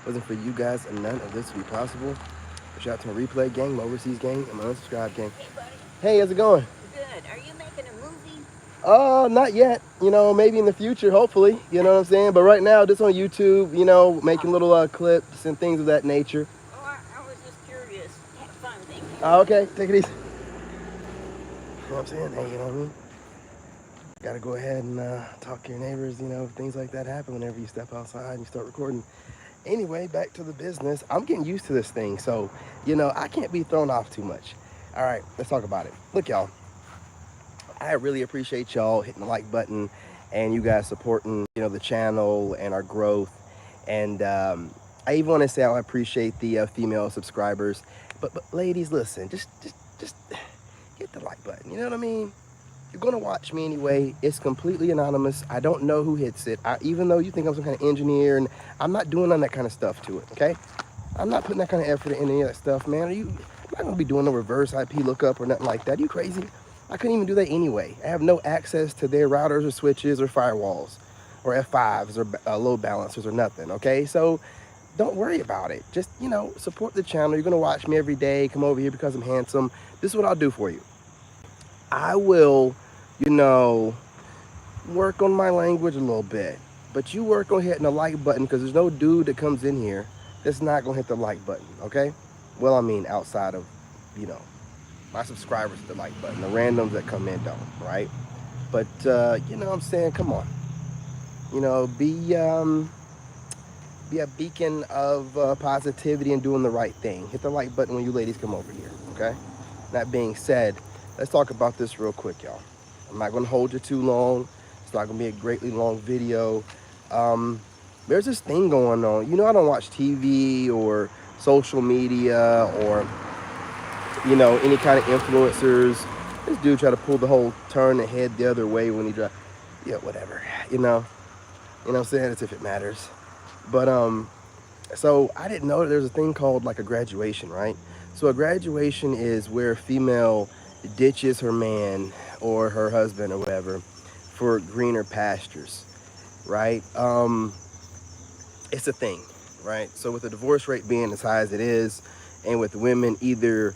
Wasn't for you guys, and none of this would be possible. Shout out to my replay gang, my overseas gang, and my unsubscribed gang. Hey, buddy. Hey, how's it going? Good. Are you making a movie? Not yet. Maybe in the future, hopefully. You know what I'm saying? But right now, just on YouTube, making little clips and things of that nature. Oh, I was just curious. Have fun. Thank you. Okay, take it easy. You know what I'm saying? Hey, you know what I mean? Gotta go ahead and talk to your neighbors, things like that happen whenever you step outside and you start recording. Anyway, back to the business. I'm getting used to this thing, so, I can't be thrown off too much. All right, let's talk about it. Look, y'all, I really appreciate y'all hitting the like button and you guys supporting, the channel and our growth. And I even want to say I appreciate the female subscribers. But ladies, listen, just hit the like button. You know what I mean? You're gonna watch me anyway. It's completely anonymous. I don't know who hits it. Even though you think I'm some kind of engineer, and I'm not doing none of that kind of stuff to it. Okay? I'm not putting that kind of effort in any of that stuff, man. I'm not gonna be doing no reverse IP lookup or nothing like that. Are you crazy? I couldn't even do that anyway. I have no access to their routers or switches or firewalls or F5s or load balancers or nothing. Okay? So don't worry about it. Just, support the channel. You're gonna watch me every day. Come over here because I'm handsome. This is what I'll do for you. I will, work on my language a little bit. But you work on hitting the like button, because there's no dude that comes in here that's not going to hit the like button, okay? Well, I mean, outside of, my subscribers hit the like button. The randoms that come in don't, right? But, you know what I'm saying? Come on. Be a beacon of positivity and doing the right thing. Hit the like button when you ladies come over here, okay? That being said, let's talk about this real quick, y'all. I'm not going to hold you too long. It's not going to be a greatly long video. There's this thing going on. I don't watch TV or social media or, any kind of influencers. This dude tried to pull the whole turn the head the other way when he drive. Yeah, whatever. You know what I'm saying? As if it matters. But, so I didn't know that there's a thing called like a graduation, right? So a graduation is where a female ditches her man or her husband or whatever for greener pastures, right? It's a thing, right? So with the divorce rate being as high as it is, and with women either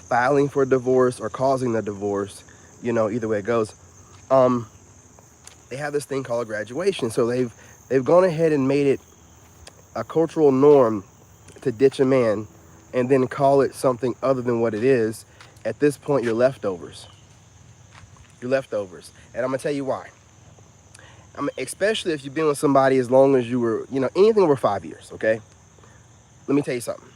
filing for divorce or causing the divorce, either way it goes, they have this thing called graduation. So they've gone ahead and made it a cultural norm to ditch a man and then call it something other than what it is. At this point, you're leftovers. You're leftovers. And I'm going to tell you why. Especially if you've been with somebody as long as you were, anything over 5 years, okay? Let me tell you something.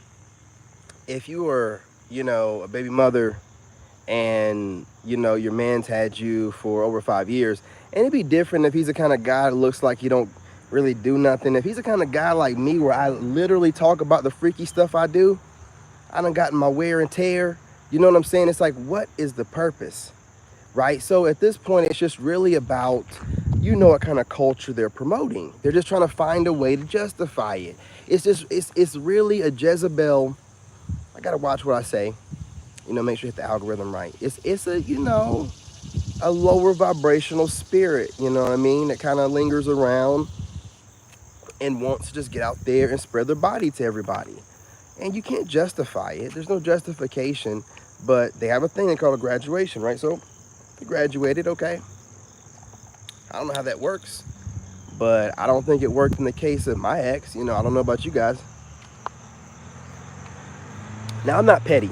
If you were, a baby mother and, your man's had you for over 5 years, and it'd be different if he's the kind of guy that looks like he don't really do nothing. If he's the kind of guy like me where I literally talk about the freaky stuff I do, I done gotten my wear and tear. You know what I'm saying? It's like, what is the purpose, right? So at this point, it's just really about, what kind of culture they're promoting. They're just trying to find a way to justify it. It's really a Jezebel. I got to watch what I say, make sure you hit the algorithm right. It's a, a lower vibrational spirit, you know what I mean? That kind of lingers around and wants to just get out there and spread their body to everybody. And you can't justify it. There's no justification, but they have a thing they call a graduation, right? So they graduated, okay. I don't know how that works, but I don't think it worked in the case of my ex. I don't know about you guys. Now, I'm not petty.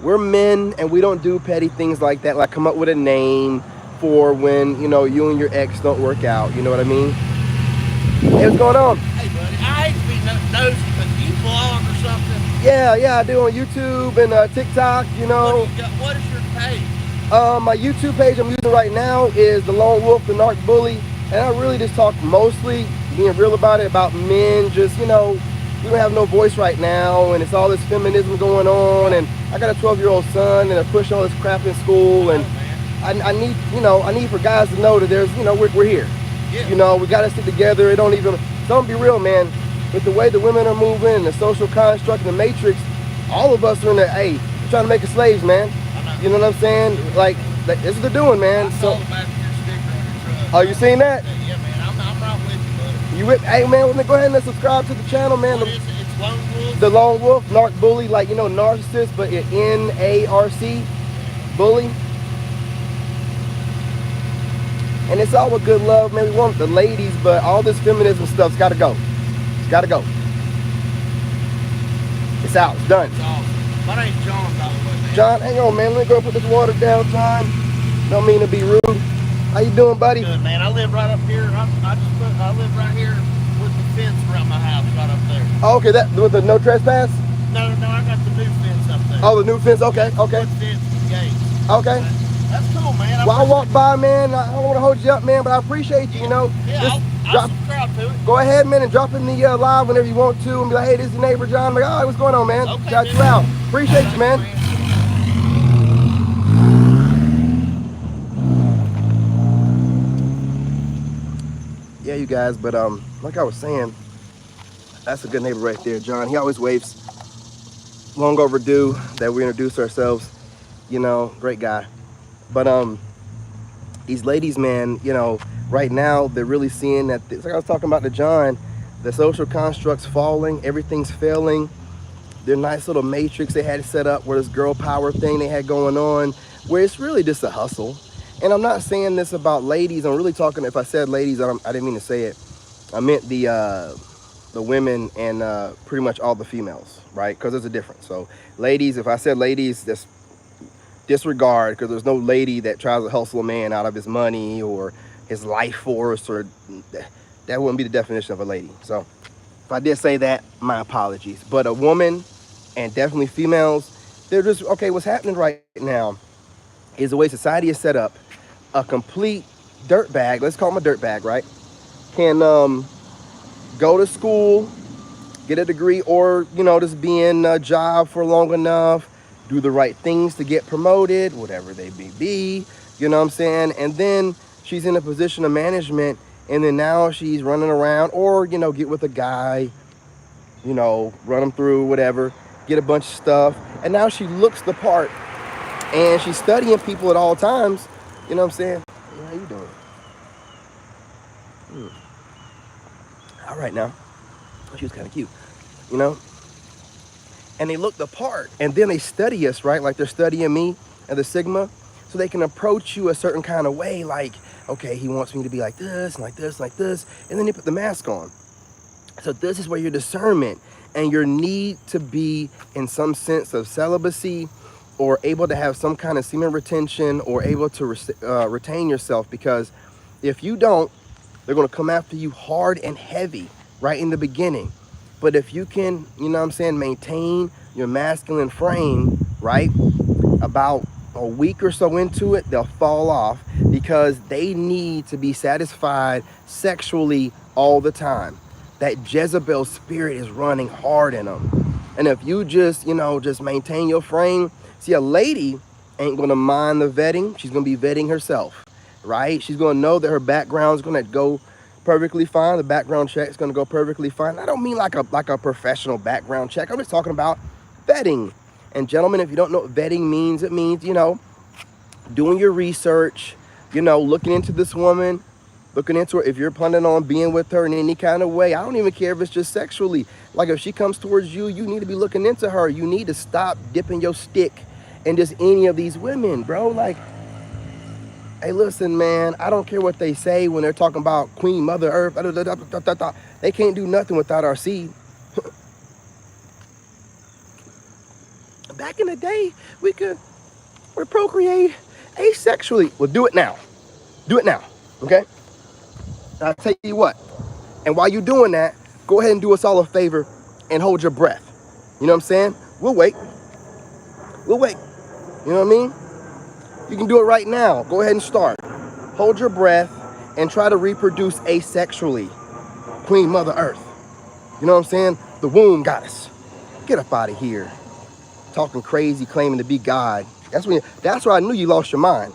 We're men, and we don't do petty things like that, like come up with a name for when, you and your ex don't work out. You know what I mean? Hey, what's going on? Hey, buddy, I hate to be nosy, but do you vlog or something? Yeah, I do on YouTube and TikTok, What is your page? My YouTube page I'm using right now is The Lone Wolf, the Narc Bully. And I really just talk mostly, being real about it, about men. Just, we don't have no voice right now. And it's all this feminism going on. And I got a 12-year-old son and I push all this crap in school. And I need, I need for guys to know that there's, we're here. Yeah. We got to stick together. It don't even, don't be real, man. With the way the women are moving and the social construct and the matrix, all of us are in there, hey, we're trying to make us slaves, man. You know what I'm saying? Like, this is what they're doing, man. I saw the back of your sticker on your truck. Oh, you seen that? Yeah, man, I'm right with you, buddy. You with? Hey man, well, go ahead and subscribe to the channel, man. What is it? It's Lone The Wolf? Lone Wolf, Narc Bully, like you know, narcissist, but NARC, bully. And it's all with good love, man. We want the ladies, but all this feminism stuff's got to go. It's got to go. It's out. It's done. It's awesome. My name's John, by the way, man. John, hang on, man. Let me go put this water down, John. Don't mean to be rude. How you doing, buddy? Good, man. I live right up here. I live right here with the fence around my house, right up there. Oh, okay, that with the no trespass? No, I got the new fence up there. Oh, the new fence. Okay, okay, Wood fence with gates. okay. That's cool, man. Well, I walk by, man. I don't want to hold you up, man, but I appreciate you. You know, Yeah, just I'll subscribe to it. go ahead, man, and drop in the live whenever you want to, and be like, "Hey, this is your neighbor, John." I'm like, "Oh, what's going on, man?" Okay, Shout dude. you out. Appreciate you, man. Yeah, you guys, but like I was saying, that's a good neighbor right there, John. He always waves. Long overdue that we introduce ourselves. You know, great guy. But these ladies, man, you know, right now they're really seeing that. It's like I was talking about to John, the social construct's falling, everything's failing. Their nice little matrix they had set up, where this girl power thing they had going on, where it's really just a hustle. And I'm not saying this about ladies. I'm really talking. If I said ladies, I didn't mean to say it. I meant the women and pretty much all the females, right? Because there's a difference. So ladies, if I said ladies, that's disregard, because there's no lady that tries to hustle a man out of his money or his life force, or that wouldn't be the definition of a lady. So if I did say that, my apologies. But a woman, and definitely females, they're just, okay, what's happening right now is the way society is set up. A complete dirtbag, let's call him a dirtbag, right? Can go to school, get a degree, or, you know, just be in a job for long enough, do the right things to get promoted, whatever they may be, you know what I'm saying? And then she's in a position of management, and then now she's running around, or, you know, get with a guy, you know, run them through, whatever, get a bunch of stuff, and now she looks the part, and she's studying people at all times, you know what I'm saying? How you doing? All right now. She was kind of cute, you know? And they look the part, and then they study us, right? Like they're studying me and the Sigma, so they can approach you a certain kind of way, like, okay, he wants me to be like this, and like this, like this, and then they put the mask on. So this is where your discernment and your need to be in some sense of celibacy, or able to have some kind of semen retention, or able to retain yourself, because if you don't, they're going to come after you hard and heavy right in the beginning. But if you can, you know what I'm saying, maintain your masculine frame, right, about a week or so into it, they'll fall off, because they need to be satisfied sexually all the time. That Jezebel spirit is running hard in them. And if you just, you know, just maintain your frame, see, a lady ain't going to mind the vetting. She's going to be vetting herself, right? She's going to know that her background is going to go perfectly fine. The background check is going to go perfectly fine. I don't mean like a professional background check. I'm just talking about vetting. And gentlemen, if you don't know what vetting means, it means, you know, doing your research, you know, looking into this woman, looking into her. If you're planning on being with her in any kind of way, I don't even care if it's just sexually. Like if she comes towards you, you need to be looking into her. You need to stop dipping your stick in just any of these women, bro. Like, hey, listen, man, I don't care what they say when they're talking about Queen Mother Earth. They can't do nothing without our seed. Back in the day, we could procreate asexually. Well, do it now. Do it now, okay? I'll tell you what. And while you're doing that, go ahead and do us all a favor and hold your breath. You know what I'm saying? We'll wait. We'll wait. You know what I mean? You can do it right now. Go ahead and start. Hold your breath and try to reproduce asexually. Queen Mother Earth. You know what I'm saying? The womb goddess. Get up out of here. Talking crazy, claiming to be God. That's where I knew you lost your mind.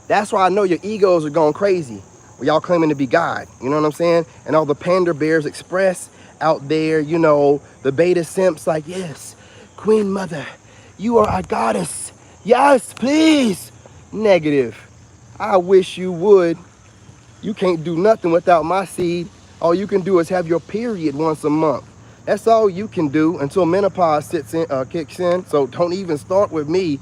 That's why I know your egos are going crazy. When y'all claiming to be God. You know what I'm saying? And all the Pander Bears Express out there, you know, the beta simps like, yes, Queen Mother, you are our goddess. Yes, please. Negative. I wish you would. You can't do nothing without my seed. All you can do is have your period once a month. That's all you can do until menopause kicks in. So don't even start with me.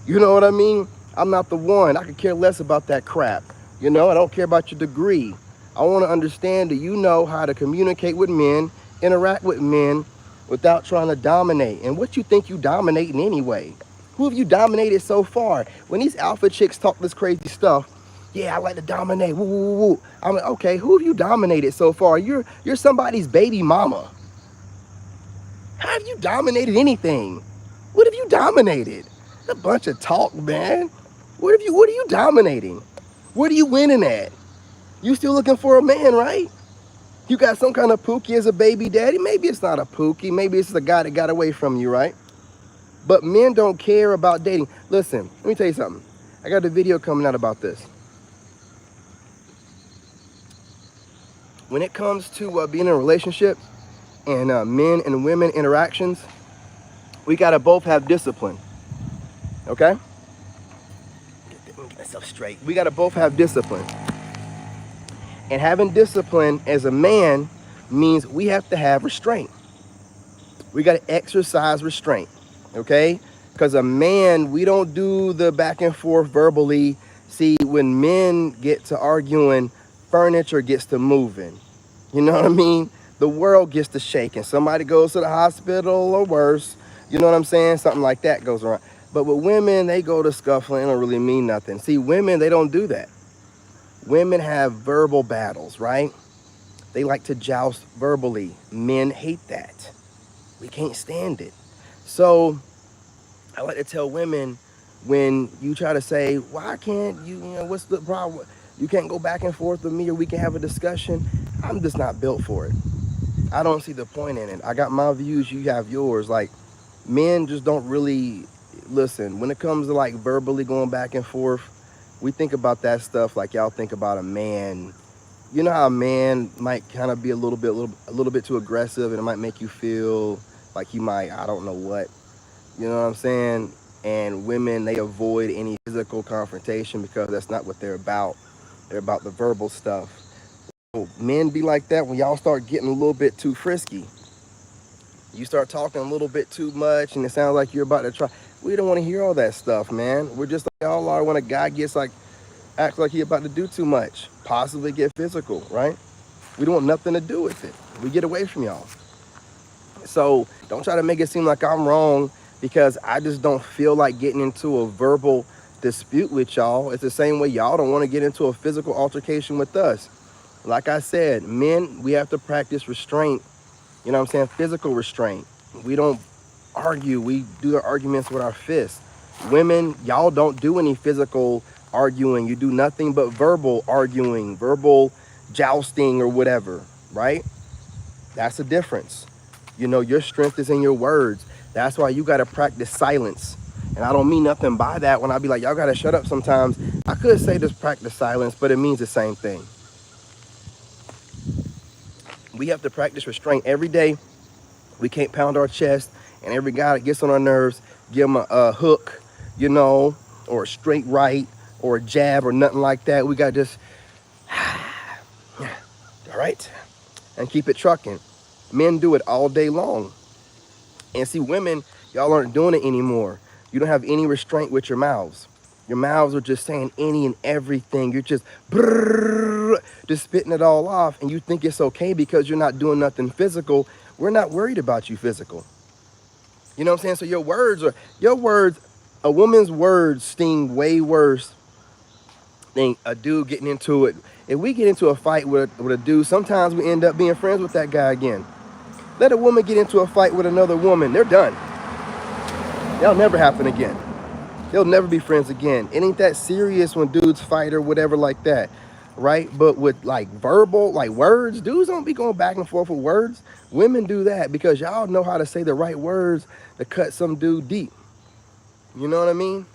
You know what I mean? I'm not the one. I could care less about that crap. You know, I don't care about your degree. I want to understand that you know how to communicate with men, interact with men without trying to dominate. And what you think you dominating anyway? Who have you dominated so far? When these alpha chicks talk this crazy stuff, yeah, I like to dominate. Woo, woo, woo, woo. I'm like, okay, who have you dominated so far? You're somebody's baby mama. How have you dominated anything? What have you dominated? A bunch of talk, man. What are you dominating? What are you winning at? You still looking for a man, right? You got some kind of pookie as a baby daddy. Maybe it's not a pookie. Maybe it's the guy that got away from you, right? But men don't care about dating. Listen, let me tell you something. I got a video coming out about this. When it comes to being in a relationship and men and women interactions, we gotta both have discipline. Okay? Get myself straight. We gotta both have discipline. And having discipline as a man means we have to have restraint. We got to exercise restraint, okay? Because a man, we don't do the back and forth verbally. See, when men get to arguing, furniture gets to moving. You know what I mean? The world gets to shaking. Somebody goes to the hospital or worse. You know what I'm saying? Something like that goes around. But with women, they go to scuffling. It don't really mean nothing. See, women, they don't do that. Women have verbal battles, right? They like to joust verbally. Men hate that. We can't stand it. So I like to tell women, when you try to say, why can't you, what's the problem? You can't go back and forth with me or we can have a discussion. I'm just not built for it. I don't see the point in it. I got my views, you have yours. Like, men just don't really listen. When it comes to like verbally going back and forth, we think about that stuff like y'all think about a man. You know how a man might kind of be a little bit too aggressive, and it might make you feel like he might, I don't know what. You know what I'm saying? And women, they avoid any physical confrontation because that's not what they're about. They're about the verbal stuff. So men be like that when y'all start getting a little bit too frisky. You start talking a little bit too much, and it sounds like you're about to try. We don't want to hear all that stuff, man. We're just like y'all are when a guy gets like, acts like he about to do too much, possibly get physical, right? We don't want nothing to do with it. We get away from y'all. So don't try to make it seem like I'm wrong because I just don't feel like getting into a verbal dispute with y'all. It's the same way y'all don't want to get into a physical altercation with us. Like I said, men, we have to practice restraint. You know what I'm saying? Physical restraint. We don't argue. We do the arguments with our fists. Women, y'all don't do any physical arguing. You do nothing but verbal arguing, verbal jousting or whatever, right? That's the difference. You know, your strength is in your words. That's why you got to practice silence. And I don't mean nothing by that when I be like, y'all got to shut up sometimes. I could say just practice silence, but it means the same thing. We have to practice restraint every day. We can't pound our chest, and every guy that gets on our nerves, give him a hook, you know, or a straight right, or a jab, or nothing like that. We got to just, all right, and keep it trucking. Men do it all day long. And see, women, y'all aren't doing it anymore. You don't have any restraint with your mouths. Your mouths are just saying any and everything. You're just brrr, just spitting it all off, and you think it's okay because you're not doing nothing physical. We're not worried about you physical. You know what I'm saying? So your words, a woman's words sting way worse than a dude getting into it. If we get into a fight with a dude, sometimes we end up being friends with that guy again. Let a woman get into a fight with another woman, they're done. That'll never happen again. They'll never be friends again. It ain't that serious when dudes fight or whatever like that, right? But with like verbal, like words, dudes don't be going back and forth with words. Women do that because y'all know how to say the right words to cut some dude deep. You know what I mean?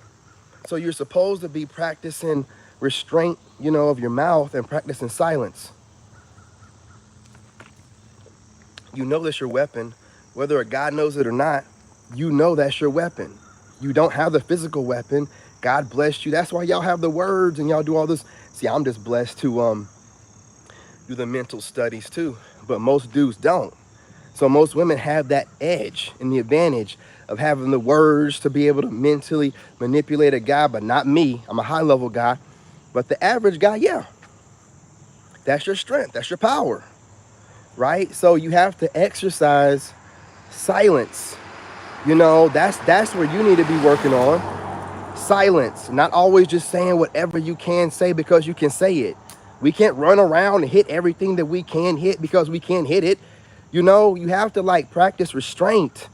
So you're supposed to be practicing restraint, you know, of your mouth and practicing silence. You know that's your weapon. Whether a guy knows it or not, you know that's your weapon. You don't have the physical weapon. God blessed you. That's why y'all have the words and y'all do all this. See, I'm just blessed to do the mental studies too, but most dudes don't. So most women have that edge and the advantage of having the words to be able to mentally manipulate a guy, but not me. I'm a high level guy. But the average guy, yeah, that's your strength, that's your power, right? So you have to exercise silence. You know, that's where you need to be working on. Silence, not always just saying whatever you can say because you can say it. We can't run around and hit everything that we can hit because we can't hit it. You know, you have to like practice restraint,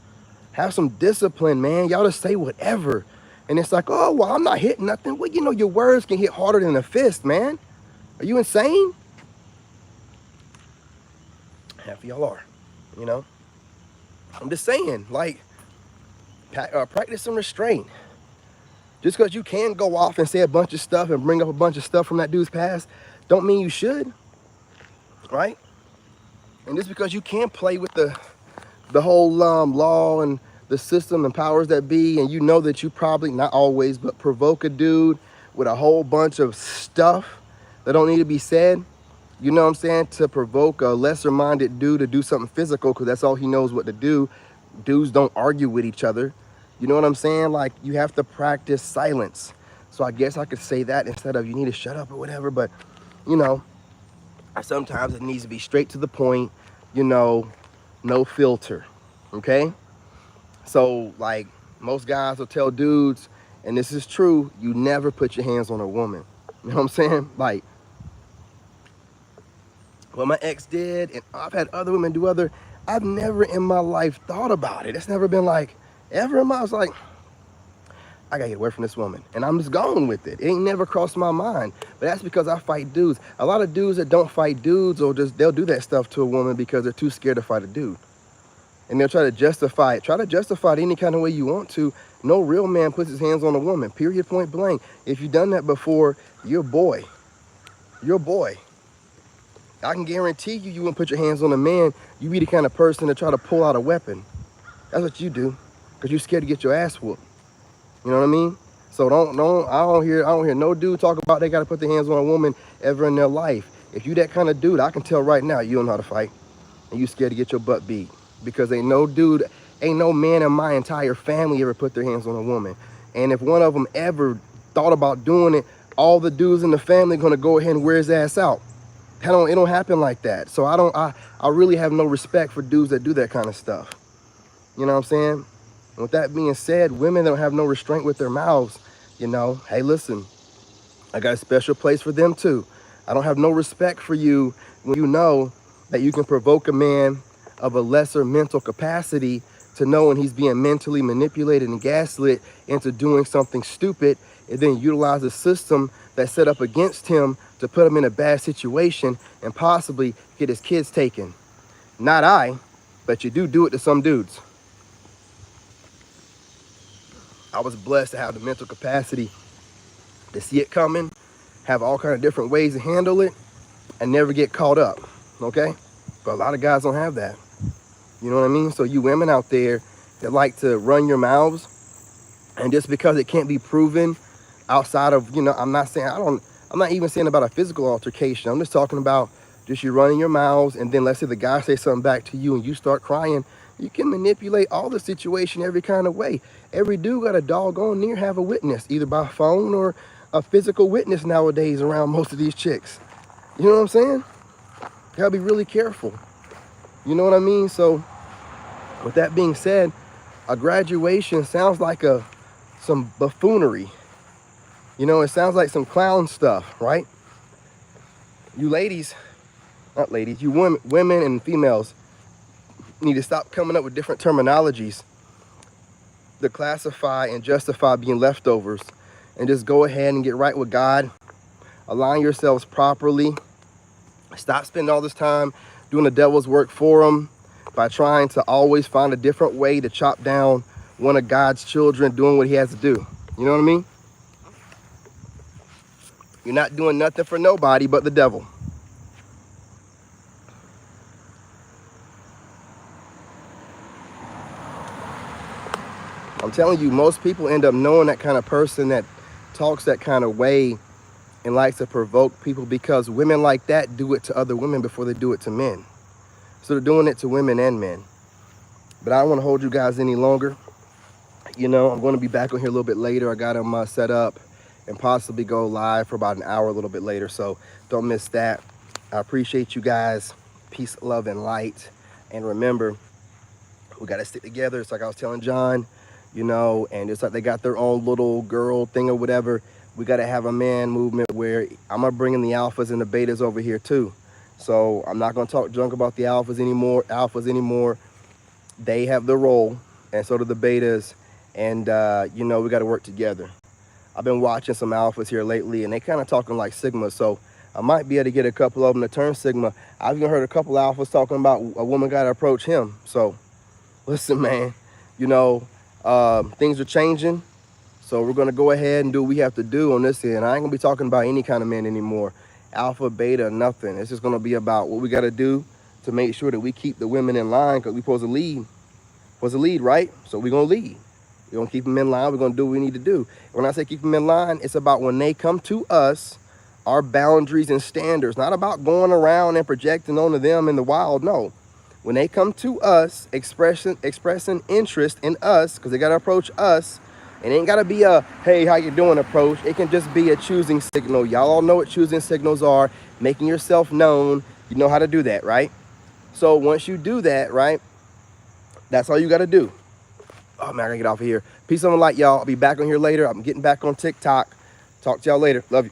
have some discipline, man. Y'all just say whatever. And it's like, oh, well, I'm not hitting nothing. Well, you know, your words can hit harder than a fist, man. Are you insane? Half of y'all are, you know. I'm just saying, like, practice some restraint. Just because you can go off and say a bunch of stuff and bring up a bunch of stuff from that dude's past, don't mean you should, right? And just because you can play with the whole law and the system and powers that be, and you know that you probably, not always, but provoke a dude with a whole bunch of stuff that don't need to be said, you know what I'm saying, to provoke a lesser-minded dude to do something physical because that's all he knows what to do. Dudes don't argue with each other. You know what I'm saying? Like, you have to practice silence. So I guess I could say that instead of you need to shut up or whatever. But, you know, sometimes it needs to be straight to the point, you know, no filter. Okay? So, like, most guys will tell dudes, and this is true, you never put your hands on a woman. You know what I'm saying? Like, what my ex did, and I've had other women do other, I've never in my life thought about it. It's never been like, ever in my, I was like, I gotta get away from this woman. And I'm just going with it. It ain't never crossed my mind. But that's because I fight dudes. A lot of dudes that don't fight dudes, or just, they'll do that stuff to a woman because they're too scared to fight a dude. And they'll try to justify it. Try to justify it any kind of way you want to. No real man puts his hands on a woman, period, point blank. If you've done that before, you're a boy. You're a boy. I can guarantee you, you wouldn't put your hands on a man. You be the kind of person to try to pull out a weapon. That's what you do, because you're scared to get your ass whooped. You know what I mean? So I don't hear no dude talk about they got to put their hands on a woman ever in their life. If you that kind of dude, I can tell right now you don't know how to fight, and you scared to get your butt beat, because ain't no man in my entire family ever put their hands on a woman. And if one of them ever thought about doing it, all the dudes in the family are gonna go ahead and wear his ass out. It don't happen like that. So I really have no respect for dudes that do that kind of stuff. You know what I'm saying? And with that being said, women don't have no restraint with their mouths. You know, hey, listen, I got a special place for them too. I don't have no respect for you when you know that you can provoke a man of a lesser mental capacity to know when he's being mentally manipulated and gaslit into doing something stupid, and then utilize a system that's set up against him to put him in a bad situation and possibly get his kids taken. Not I, but you do it to some dudes. I was blessed to have the mental capacity to see it coming, have all kind of different ways to handle it, and never get caught up, okay? But a lot of guys don't have that. You know what I mean? So you women out there that like to run your mouths, and just because it can't be proven outside of, you know, I'm not even saying about a physical altercation. I'm just talking about just you running your mouths, and then let's say the guy says something back to you and you start crying. You can manipulate all the situation every kind of way. Every dude got a doggone near have a witness, either by phone or a physical witness nowadays around most of these chicks. You know what I'm saying? You gotta be really careful. You know what I mean? So with that being said, a graduation sounds like some buffoonery. You know, it sounds like some clown stuff, right? You ladies, not ladies, you women and females need to stop coming up with different terminologies to classify and justify being leftovers, and just go ahead and get right with God. Align yourselves properly. Stop spending all this time doing the devil's work for them by trying to always find a different way to chop down one of God's children doing what he has to do. You know what I mean? You're not doing nothing for nobody but the devil. I'm telling you, most people end up knowing that kind of person that talks that kind of way and likes to provoke people because women like that do it to other women before they do it to men. So they're doing it to women and men. But I don't want to hold you guys any longer. You know, I'm going to be back on here a little bit later. I got them set up and possibly go live for about an hour a little bit later. So don't miss that. I appreciate you guys. Peace, love, and light. And remember, we got to stick together. It's like I was telling John, you know, and it's like they got their own little girl thing or whatever. We got to have a man movement where I'm going to bring in the alphas and the betas over here too. So I'm not going to talk junk about the alphas anymore. They have their role, and so do the betas. And, you know, we got to work together. I've been watching some alphas here lately, and they kind of talking like Sigma. So I might be able to get a couple of them to turn Sigma. I've even heard a couple alphas talking about a woman got to approach him. So listen, man, you know, things are changing. So we're going to go ahead and do what we have to do on this end. I ain't going to be talking about any kind of men anymore. Alpha, beta, nothing. It's just going to be about what we got to do to make sure that we keep the women in line, because we're supposed to lead. Supposed to lead, right? So we're going to lead. We're going to keep them in line. We're going to do what we need to do. When I say keep them in line, it's about when they come to us, our boundaries and standards. Not about going around and projecting onto them in the wild. No. When they come to us, expressing interest in us, because they got to approach us. It ain't got to be a, hey, how you doing approach. It can just be a choosing signal. Y'all all know what choosing signals are. Making yourself known. You know how to do that, right? So once you do that, right, that's all you got to do. Oh, man, I got to get off of here. Peace on the light, y'all. I'll be back on here later. I'm getting back on TikTok. Talk to y'all later. Love you.